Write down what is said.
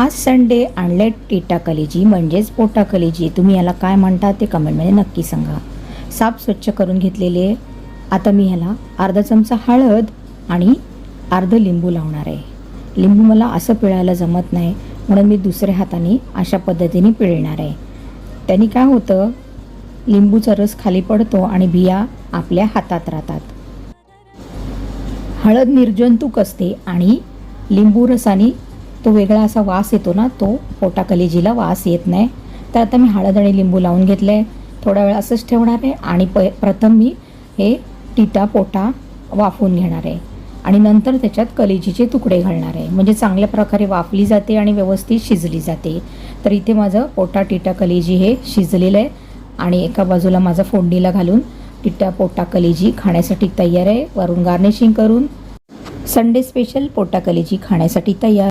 आज संडे आणले टीटा कलेजी म्हणजेच पोटा कलेजी. तुम्ही याला काय म्हणता ते कमेंटमध्ये नक्की सांगा. साफ स्वच्छ करून घेतलेले. आता मी ह्याला अर्धा चमचा हळद आणि अर्ध लिंबू लावणार आहे. लिंबू मला असं पिळायला जमत नाही म्हणून मी दुसऱ्या हाताने अशा पद्धतीने पिळणार आहे. त्यांनी काय होतं, लिंबूचा रस खाली पडतो आणि बिया आपल्या हातात राहतात. हळद निर्जंतुक असते आणि लिंबू रसाने तो वेगळा असा वास येतो ना, तो पोटा कलेजीला वास येत नाही. तर आता मी हळद आणि लिंबू लावून घेतलं आहे. थोडा वेळ असंच ठेवणार आहे आणि प्रथम मी हे टीटा पोटा वाफवून घेणार आहे आणि नंतर त्याच्यात कलेजीचे तुकडे घालणार आहे. म्हणजे चांगल्या प्रकारे वाफली जाते आणि व्यवस्थित शिजली जाते. तर इथे माझं पोटा टीटा कलेजी हे शिजलेलं आहे आणि एका बाजूला माझं फोडणीला घालून टीटा पोटा कलेजी खाण्यासाठी तयार आहे. वरून गार्निशिंग करून संडे स्पेशल पोटा कलेजी खाण्यासाठी तयार.